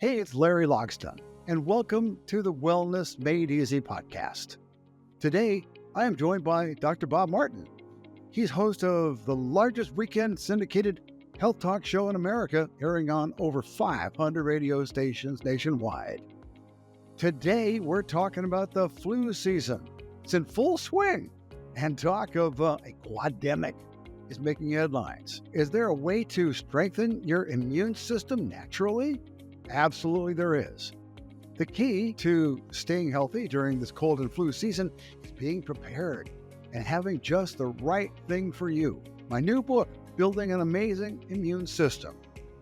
Hey, it's Larry Logsdon, and welcome to the Wellness Made Easy podcast. Today, I am joined by Dr. Bob Martin. He's host of the largest weekend syndicated health talk show in America, airing on over 500 radio stations nationwide. Today, we're talking about the flu season. It's in full swing, and talk of a quad-demic is making headlines. Is there a way to strengthen your immune system naturally? Absolutely there is. The key to staying healthy during this cold and flu season is being prepared and having just the right thing for you. My new book, Building an Amazing Immune System.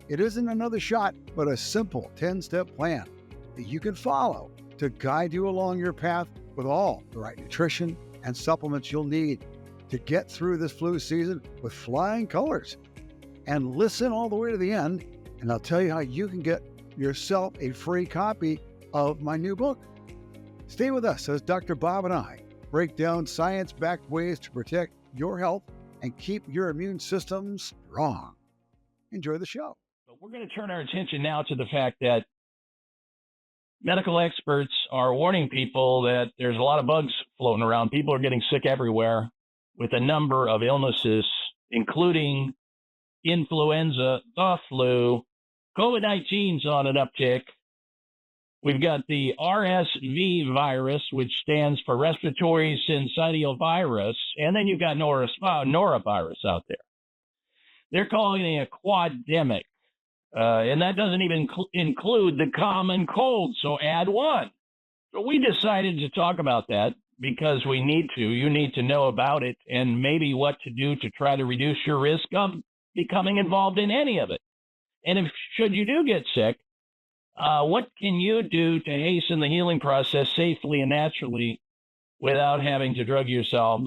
It isn't another shot, but a simple 10-step plan that you can follow to guide you along your path with all the right nutrition and supplements you'll need to get through this flu season with flying colors. And listen all the way to the end, and I'll tell you how you can get yourself a free copy of my new book. Stay with us as Dr. Bob and I break down science-backed ways to protect your health and keep your immune system strong. Enjoy the show. But we're going to turn our attention now to the fact that medical experts are warning people that there's a lot of bugs floating around. People are getting sick everywhere with a number of illnesses, including influenza, the flu, COVID-19's on an uptick. We've got the RSV virus, which stands for respiratory syncytial virus, and then you've got norovirus out there. They're calling it a quad-demic, and that doesn't even include the common cold, so add one. So we decided to talk about that because we need to. You need to know about it and maybe what to do to try to reduce your risk of becoming involved in any of it. And should you do get sick, what can you do to hasten the healing process safely and naturally without having to drug yourself?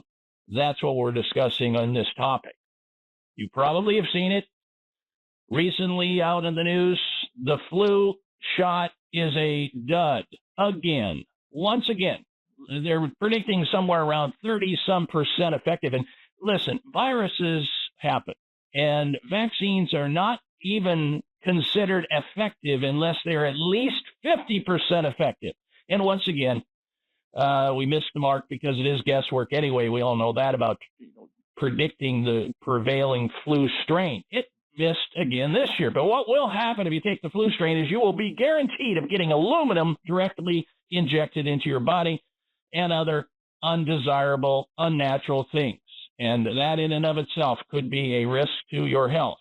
That's what we're discussing on this topic. You probably have seen it recently out in the news. The flu shot is a dud again. Once again, they're predicting somewhere around 30-some% effective. And listen, viruses happen, and vaccines are not even considered effective unless they're at least 50% effective. And once again, we missed the mark because it is guesswork anyway. We all know that about predicting the prevailing flu strain. It missed again this year. But what will happen if you take the flu strain is you will be guaranteed of getting aluminum directly injected into your body and other undesirable, unnatural things. And that in and of itself could be a risk to your health.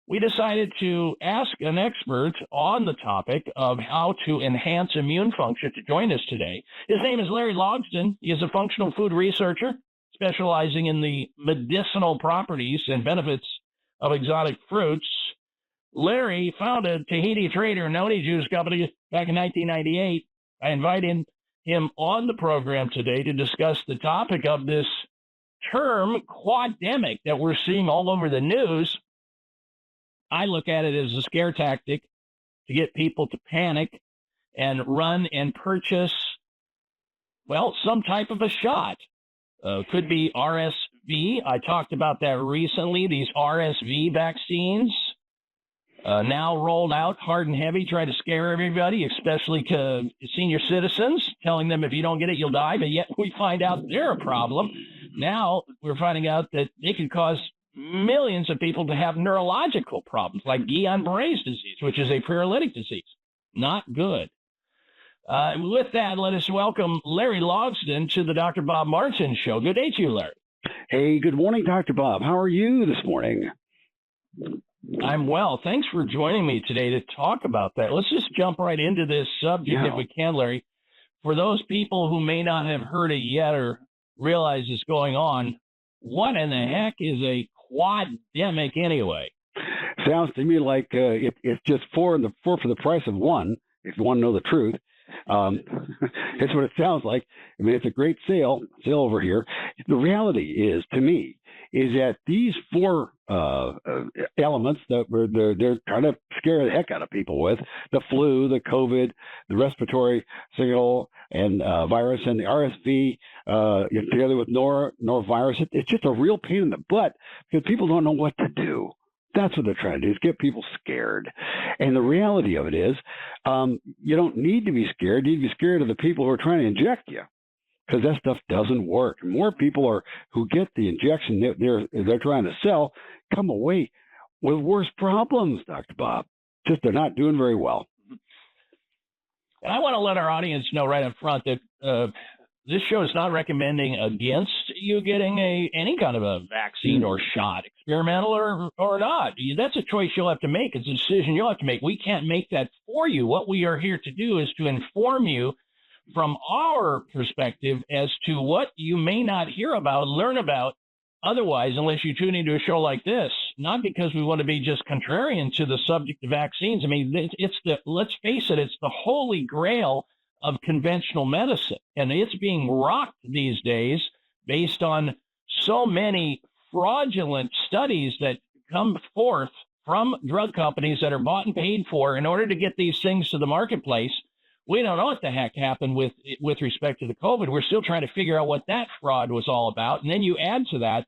We decided to ask an expert on the topic of how to enhance immune function to join us today. His name is Larry Logsdon. He is a functional food researcher specializing in the medicinal properties and benefits of exotic fruits. Larry founded Tahiti Trader Noni Juice Company back in 1998. I invited him on the program today to discuss the topic of this term, quad-demic, that we're seeing all over the news. I look at it as a scare tactic to get people to panic and run and purchase, well, some type of a shot. Could be RSV. I talked about that recently. These RSV vaccines now rolled out hard and heavy, try to scare everybody, especially senior citizens, telling them if you don't get it, you'll die. But yet we find out they're a problem. Now we're finding out that they can cause millions of people to have neurological problems like Guillain-Barré's disease, which is a paralytic disease. Not good. With that, let us welcome Larry Logsdon to the Dr. Bob Martin Show. Good day to you, Larry. Hey, good morning, Dr. Bob. How are you this morning? I'm well. Thanks for joining me today to talk about that. Let's just jump right into this subject if we can, Larry. For those people who may not have heard it yet or realize it's going on, what in the heck is a quad-demic anyway? Sounds to me like it's just four for the price of one, if you want to know the truth. It's what it sounds like. I mean, it's a great sale over here. The reality is, to me, is that these four elements that they're trying to scare the heck out of people with, the flu, the COVID, the respiratory signal and virus, and the RSV together with norovirus, it's just a real pain in the butt because people don't know what to do. That's what they're trying to do, is get people scared. And the reality of it is, you don't need to be scared. You need to be scared of the people who are trying to inject you, because that stuff doesn't work. More people who get the injection they're trying to sell come away with worse problems, Dr. Bob. Just they're not doing very well. And I want to let our audience know right up front that this show is not recommending against you getting any kind of a vaccine or shot, experimental or not. That's a choice you'll have to make. It's a decision you'll have to make. We can't make that for you. What we are here to do is to inform you from our perspective as to what you may not hear about, learn about otherwise, unless you tune into a show like this. Not because we want to be just contrarian to the subject of vaccines. I mean, let's face it, it's the holy grail of conventional medicine. And it's being rocked these days based on so many fraudulent studies that come forth from drug companies that are bought and paid for in order to get these things to the marketplace. We don't know what the heck happened with respect to the COVID. We're still trying to figure out what that fraud was all about. And then you add to that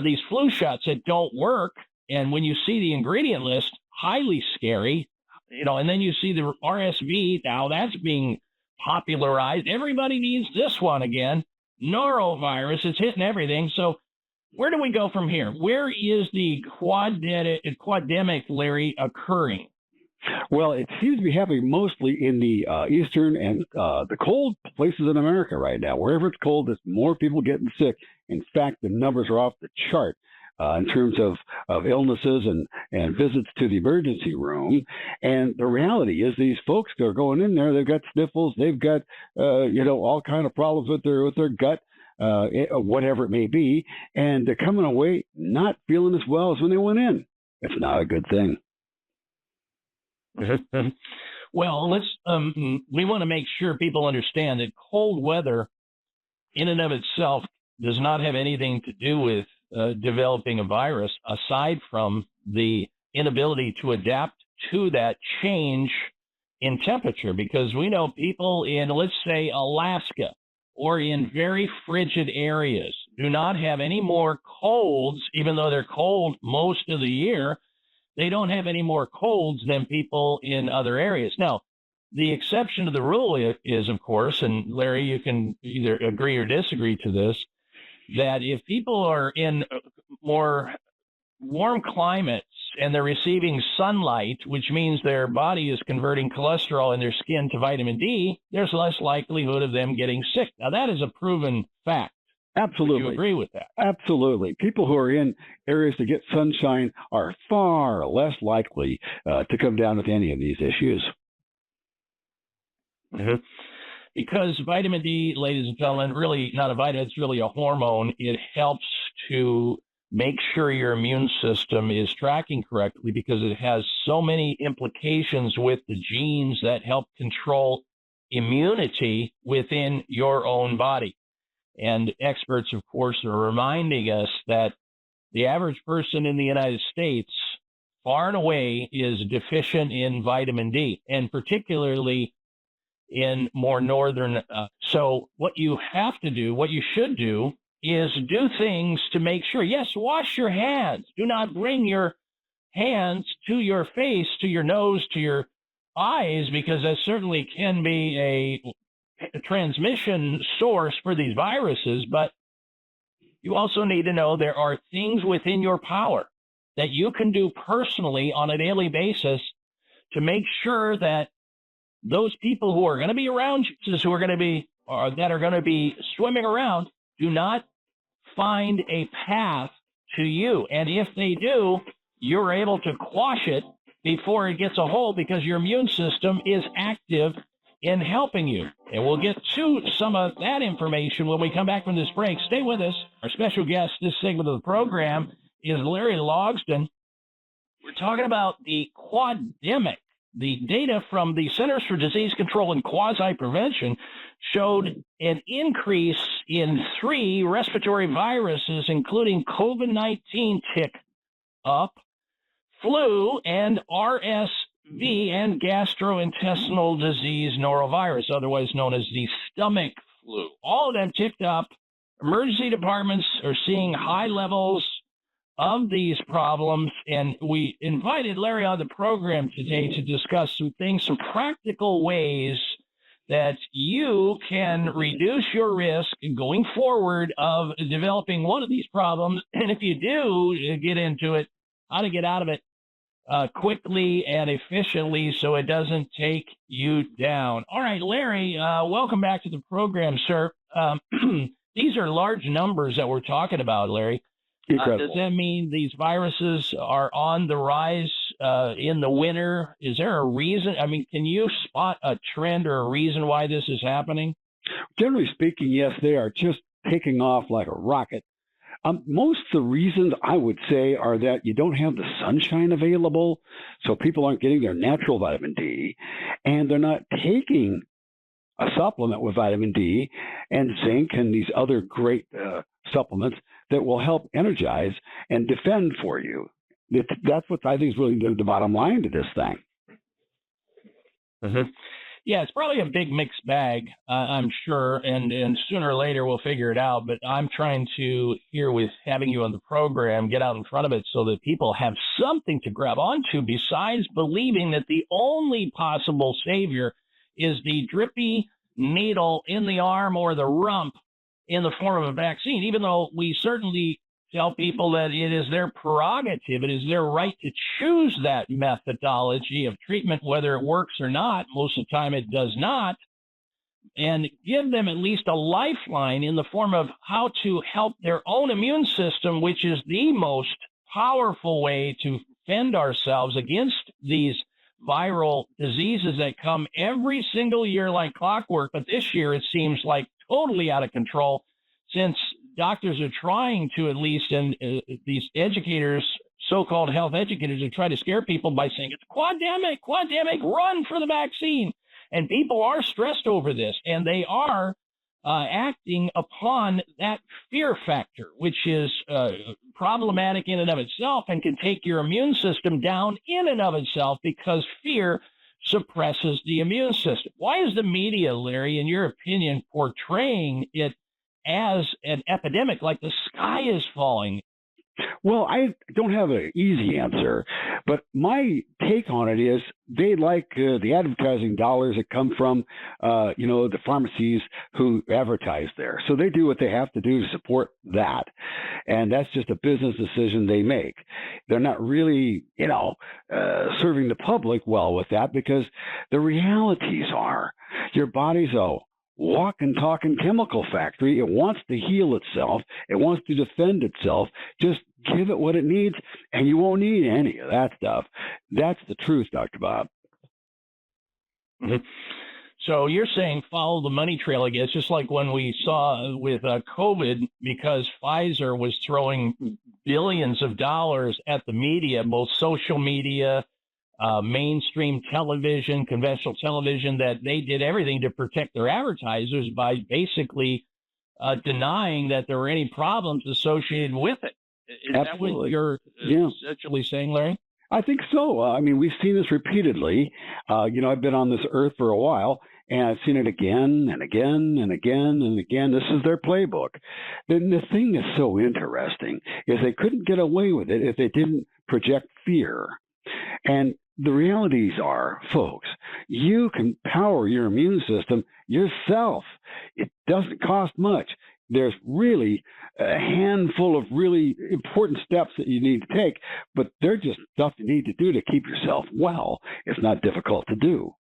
these flu shots that don't work. And when you see the ingredient list, highly scary, and then you see the RSV, now that's being popularized. Everybody needs this one again. Norovirus, it's hitting everything. So where do we go from here? Where is the quad-demic, Larry, occurring? Well, it seems to be happening mostly in the eastern and the cold places in America right now. Wherever it's cold, there's more people getting sick. In fact, the numbers are off the chart in terms of illnesses and visits to the emergency room. And the reality is, these folks that are going in there, they've got sniffles, they've got all kind of problems with their gut, whatever it may be, and they're coming away not feeling as well as when they went in. It's not a good thing. Well, we want to make sure people understand that cold weather in and of itself does not have anything to do with developing a virus, aside from the inability to adapt to that change in temperature. Because we know people in, let's say, Alaska or in very frigid areas do not have any more colds, even though they're cold most of the year. They don't have any more colds than people in other areas. Now, the exception to the rule is, of course, and Larry, you can either agree or disagree to this, that if people are in more warm climates and they're receiving sunlight, which means their body is converting cholesterol in their skin to vitamin D, there's less likelihood of them getting sick. Now, that is a proven fact. Absolutely. Would you agree with that? Absolutely. People who are in areas that get sunshine are far less likely to come down with any of these issues. Mm-hmm. Because vitamin D, ladies and gentlemen, really not a vitamin, it's really a hormone. It helps to make sure your immune system is tracking correctly, because it has so many implications with the genes that help control immunity within your own body. And experts, of course, are reminding us that the average person in the United States, far and away, is deficient in vitamin D, and particularly in more northern. So what you have to do, what you should do, is do things to make sure, yes, wash your hands. Do not bring your hands to your face, to your nose, to your eyes, because that certainly can be a transmission source for these viruses. But you also need to know there are things within your power that you can do personally on a daily basis to make sure that those people who are going to be around you, who are going to be, or that are going to be swimming around, do not find a path to you. And if they do, you're able to quash it before it gets a hold, because your immune system is active in helping you. And we'll get to some of that information when we come back from this break. Stay with us. Our special guest this segment of the program is Larry Logsdon. We're talking about the Quad-demic. The data from the Centers for Disease Control and Quasi-Prevention showed an increase in 3 respiratory viruses, including COVID-19 tick up, flu, and RSV, and gastrointestinal disease norovirus, otherwise known as the stomach flu. All of them ticked up. Emergency departments are seeing high levels of these problems. And we invited Larry on the program today to discuss some practical ways that you can reduce your risk going forward of developing one of these problems. And if you do get into it, how to get out of it quickly and efficiently so it doesn't take you down. All right, Larry, welcome back to the program, sir. These are large numbers that we're talking about, Larry. Does that mean these viruses are on the rise in the winter? Is there a reason? I mean, can you spot a trend or a reason why this is happening? Generally speaking, yes, they are just taking off like a rocket. Most of the reasons I would say are that you don't have the sunshine available, so people aren't getting their natural vitamin D, and they're not taking a supplement with vitamin D and zinc and these other great supplements that will help energize and defend for you. That's what I think is really the bottom line to this thing. Mm-hmm. Yeah, it's probably a big mixed bag, I'm sure, and sooner or later we'll figure it out. But I'm trying to, here with having you on the program, get out in front of it so that people have something to grab onto besides believing that the only possible savior is the drippy needle in the arm or the rump in the form of a vaccine, even though we certainly tell people that it is their prerogative, it is their right to choose that methodology of treatment, whether it works or not. Most of the time it does not. And give them at least a lifeline in the form of how to help their own immune system, which is the most powerful way to fend ourselves against these viral diseases that come every single year like clockwork. But this year it seems like totally out of control, since doctors are trying to, at least, and these educators, so-called health educators, are trying to scare people by saying it's quad-demic, run for the vaccine. And people are stressed over this, and they are acting upon that fear factor, which is problematic in and of itself and can take your immune system down in and of itself, because fear suppresses the immune system. Why is the media, Larry, in your opinion, portraying it as an epidemic, like the sky is falling? Well, I don't have an easy answer, but my take on it is they like the advertising dollars that come from, the pharmacies who advertise there. So they do what they have to do to support that. And that's just a business decision they make. They're not really, serving the public well with that, because the realities are your body's walking, talking chemical factory. It wants to heal itself. It wants to defend itself. Just give it what it needs, and you won't need any of that stuff. That's the truth, Dr. Bob. Mm-hmm. So you're saying follow the money trail, I guess, just like when we saw with COVID, because Pfizer was throwing billions of dollars at the media, both social media, mainstream television, conventional television, that they did everything to protect their advertisers by basically denying that there were any problems associated with it. Is Absolutely. That what you're essentially saying, Larry? I think so. I mean, we've seen this repeatedly. I've been on this earth for a while, and I've seen it again and again and again and again. This is their playbook. The thing that's so interesting is they couldn't get away with it if they didn't project fear. And the realities are, folks, you can power your immune system yourself. It doesn't cost much. There's really a handful of really important steps that you need to take, but they're just stuff you need to do to keep yourself well. It's not difficult to do.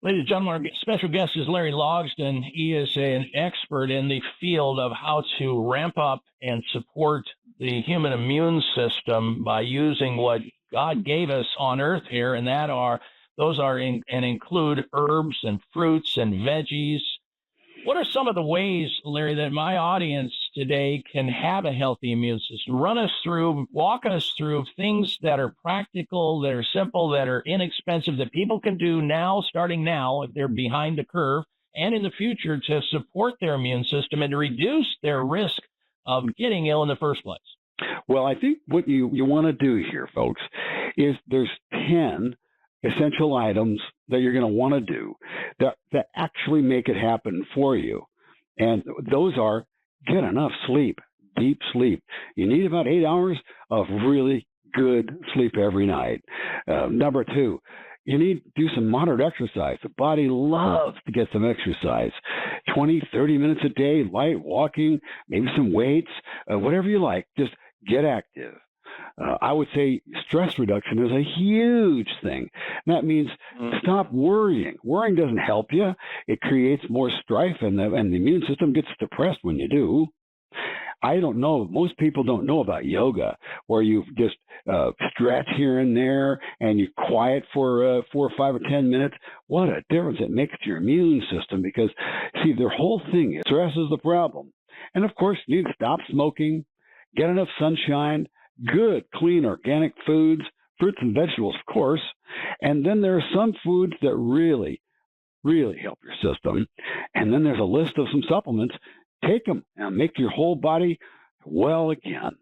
Ladies and gentlemen, our special guest is Larry Logsdon. He is an expert in the field of how to ramp up and support the human immune system by using what God gave us on earth here, and include herbs and fruits and veggies. What are some of the ways, Larry, that my audience today can have a healthy immune system? Walk us through things that are practical, that are simple, that are inexpensive, that people can do now, starting now, if they're behind the curve, and in the future, to support their immune system and to reduce their risk of getting ill in the first place. Well, I think what you want to do here, folks, is there's 10 essential items that you're going to want to do that actually make it happen for you. And those are: get enough sleep, deep sleep. You need about 8 hours of really good sleep every night. Number 2, you need to do some moderate exercise. The body loves to get some exercise. 20, 30 minutes a day, light walking, maybe some weights, whatever you like. Just get active. I would say stress reduction is a huge thing. And that means stop worrying. Worrying doesn't help you. It creates more strife, and the immune system gets depressed when you do. I don't know. Most people don't know about yoga, where you just stretch here and there and you quiet for 4 or 5 or 10 minutes. What a difference it makes to your immune system, because, see, their whole thing is stress is the problem. And, of course, you need to stop smoking, get enough sunshine, good, clean, organic foods, fruits and vegetables, of course. And then there are some foods that really, really help your system. And then there's a list of some supplements. Take them and make your whole body well again.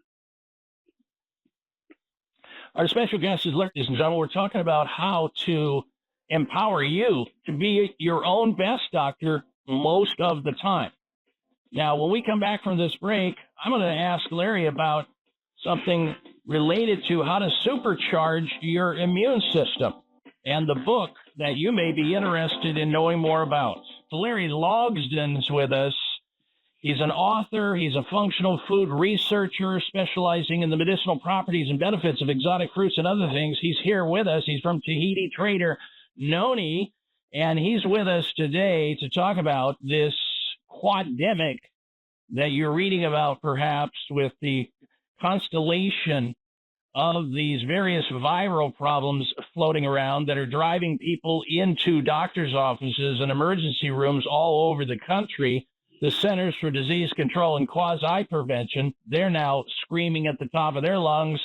Our special guest is, ladies and gentlemen, we're talking about how to empower you to be your own best doctor most of the time. Now, when we come back from this break, I'm going to ask Larry about something related to how to supercharge your immune system and the book that you may be interested in knowing more about. Larry Logsdon's with us. He's an author. He's a functional food researcher specializing in the medicinal properties and benefits of exotic fruits and other things. He's here with us. He's from Tahiti Trader Noni, and he's with us today to talk about this quad-demic that you're reading about, perhaps, with the constellation of these various viral problems floating around that are driving people into doctors' offices and emergency rooms all over the country. The Centers for Disease Control and Quasi-Prevention, they're now screaming at the top of their lungs,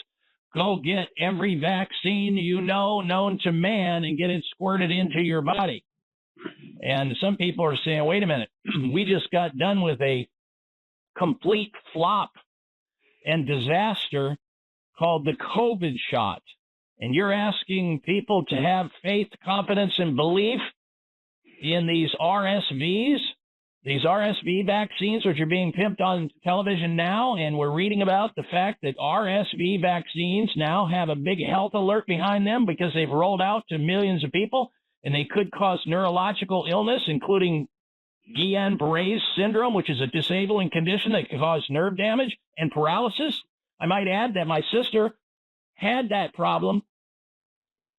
go get every vaccine you know known to man and get it squirted into your body. And some people are saying, wait a minute, we just got done with a complete flop and disaster called the COVID shot. And you're asking people to have faith, confidence, and belief in these RSVs? These RSV vaccines, which are being pimped on television now, and we're reading about the fact that RSV vaccines now have a big health alert behind them because they've rolled out to millions of people, and they could cause neurological illness, including Guillain-Barré syndrome, which is a disabling condition that can cause nerve damage and paralysis. I might add that my sister had that problem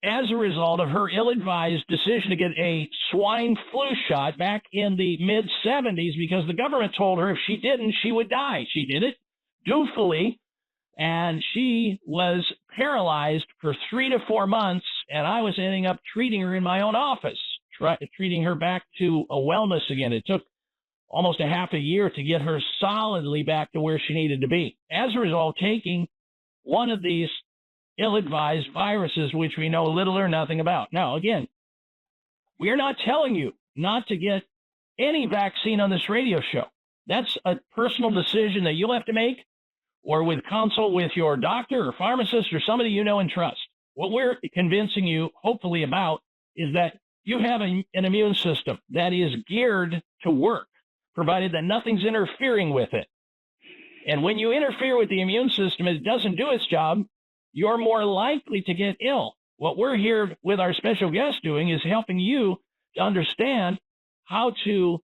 as a result of her ill-advised decision to get a swine flu shot back in the mid-'70s because the government told her if she didn't, she would die. She did it dutifully, and she was paralyzed for 3 to 4 months, and I was ending up treating her in my own office, treating her back to a wellness again. It took almost a half a year to get her solidly back to where she needed to be. As a result, taking one of these ill-advised viruses, which we know little or nothing about. Now, again, we are not telling you not to get any vaccine on this radio show. That's a personal decision that you'll have to make, or with consult with your doctor or pharmacist or somebody you know and trust. What we're convincing you, hopefully, about is that you have an immune system that is geared to work, provided that nothing's interfering with it. And when you interfere with the immune system, it doesn't do its job, you're more likely to get ill. What we're here with our special guest doing is helping you to understand how to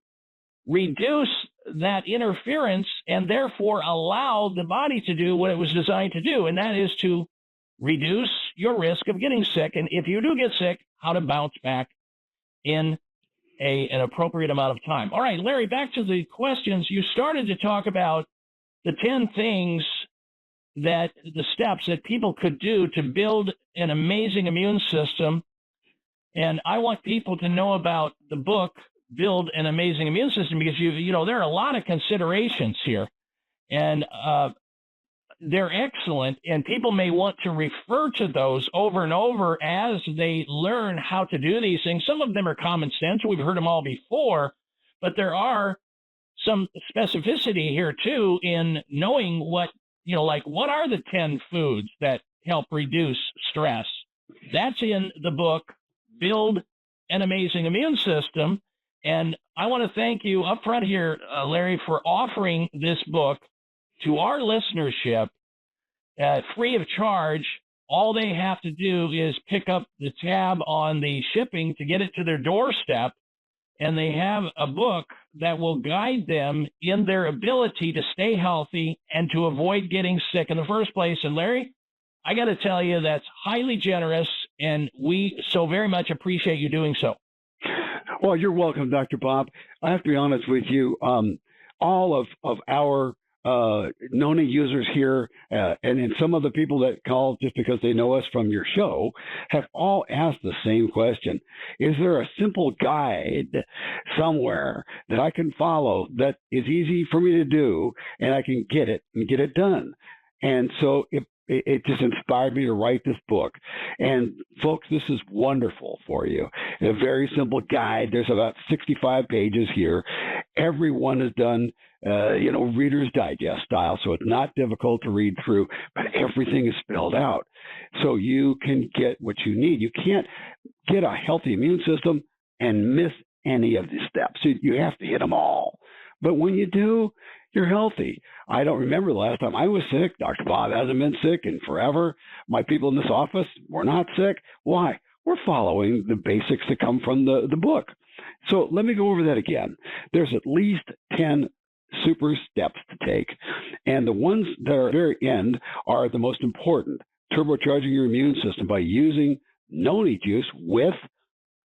reduce that interference and therefore allow the body to do what it was designed to do, and that is to reduce your risk of getting sick. And if you do get sick, how to bounce back in an appropriate amount of time. All right, Larry, back to the questions. You started to talk about the 10 things that the steps that people could do to build an amazing immune system. And I want people to know about the book, Build an Amazing Immune System, because you know, there are a lot of considerations here, and they're excellent. And people may want to refer to those over and over as they learn how to do these things. Some of them are common sense. We've heard them all before, but there are some specificity here too in knowing what, you know, like what are the 10 foods that help reduce stress? That's in the book, Build an Amazing Immune System. And I want to thank you up front here, Larry, for offering this book to our listenership, free of charge. All they have to do is pick up the tab on the shipping to get it to their doorstep, and they have a book that will guide them in their ability to stay healthy and to avoid getting sick in the first place. And Larry, I got to tell you, that's highly generous, and we so very much appreciate you doing so. Well, you're welcome, Dr. Bob. I have to be honest with you. All of our Noni users here, and some of the people that call just because they know us from your show, have all asked the same question. Is there a simple guide somewhere that I can follow that is easy for me to do, and I can get it done? And so it just inspired me to write this book. And folks, this is wonderful for you. A very simple guide. There's about 65 pages here. Everyone is done, Reader's Digest style, so it's not difficult to read through, but everything is spelled out. So you can get what you need. You can't get a healthy immune system and miss any of these steps. You have to hit them all. But when you do, you're healthy. I don't remember the last time I was sick. Dr. Bob hasn't been sick in forever. My people in this office were not sick. Why? We're following the basics that come from the book. So let me go over that again. There's at least 10 super steps to take. And the ones that are at the very end are the most important. Turbocharging your immune system by using Noni Juice with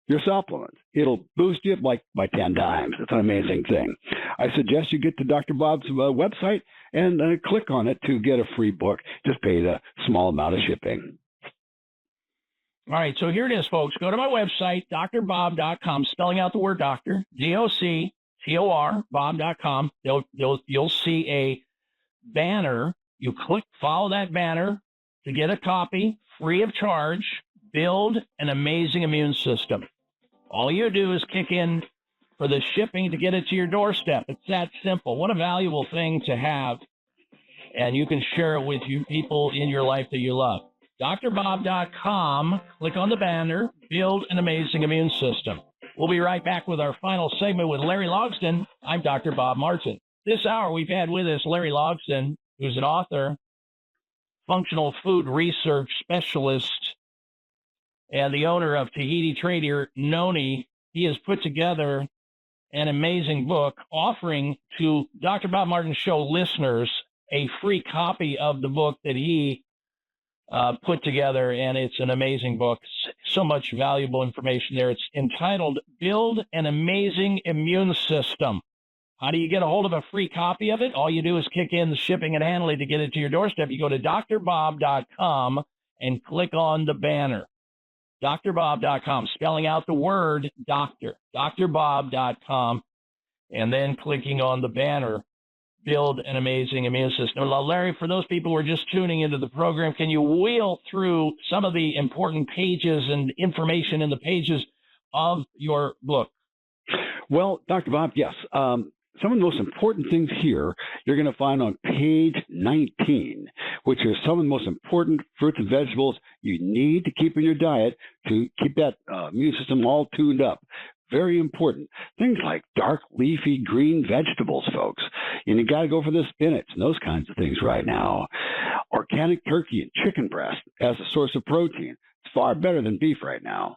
your supplements. It'll boost you by 10 times. It's an amazing thing. I suggest you get to Dr. Bob's website and click on it to get a free book. Just pay the small amount of shipping. All right, so here it is, folks. Go to my website, drbob.com, spelling out the word doctor, DOCTOR, bob.com. You'll see a banner. You follow that banner to get a copy free of charge. Build an amazing immune system. All you do is kick in for the shipping to get it to your doorstep. It's that simple. What a valuable thing to have. And you can share it with you people in your life that you love. drbob.com, click on the banner, build an amazing immune system. We'll be right back with our final segment with Larry Logsdon. I'm Dr. Bob Martin. This hour we've had with us Larry Logsdon, who's an author, functional food research specialist, and the owner of Tahiti Trader Noni. He has put together an amazing book offering to Dr. Bob Martin Show listeners a free copy of the book that he put together, and it's an amazing book. So much valuable information there. It's entitled Build an Amazing Immune System. How do you get a hold of a free copy of it? All you do is kick in the shipping and handling to get it to your doorstep. You go to drbob.com and click on the banner. drbob.com, spelling out the word doctor, drbob.com, and then clicking on the banner, build an amazing immune system. Now, Larry, for those people who are just tuning into the program, can you wheel through some of the important pages and information in the pages of your book? Well, Dr. Bob, yes. Some of the most important things here you're going to find on page 19, which are some of the most important fruits and vegetables you need to keep in your diet to keep that immune system all tuned up. Very important. Things like dark leafy green vegetables, folks. And you got to go for the spinach and those kinds of things right now. Organic turkey and chicken breast as a source of protein. It's far better than beef right now.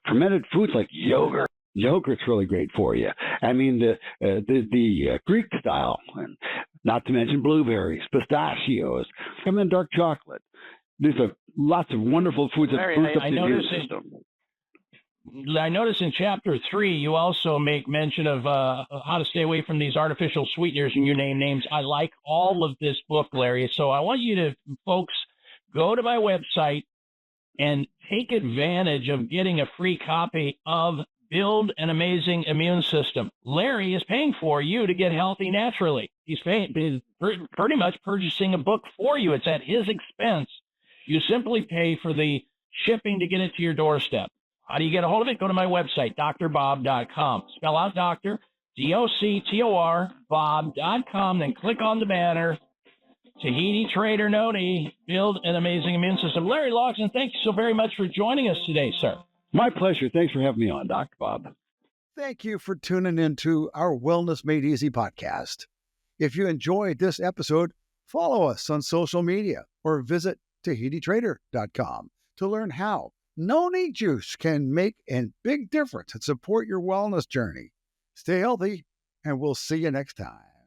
Fermented foods like yogurt. Yogurt's really great for you. I mean, the Greek style, and not to mention blueberries, pistachios, and dark chocolate. There's lots of wonderful foods that boost up the immune system. I notice in chapter 3, you also make mention of how to stay away from these artificial sweeteners, and you name names. I like all of this book, Larry. So I want you to, folks, go to my website and take advantage of getting a free copy of Build an Amazing Immune System. Larry is paying for you to get healthy naturally. He's pretty much purchasing a book for you. It's at his expense. You simply pay for the shipping to get it to your doorstep. How do you get a hold of it? Go to my website, drbob.com. Spell out doctor, DOCTOR, bob.com, then click on the banner. Tahiti Trader Noni, Build an Amazing Immune System. Larry Logsdon, thank you so very much for joining us today, sir. My pleasure. Thanks for having me on, Dr. Bob. Thank you for tuning into our Wellness Made Easy podcast. If you enjoyed this episode, Follow us on social media or visit TahitiTrader.com to learn how Noni Juice can make a big difference and support your wellness journey. Stay healthy, and we'll see you next time.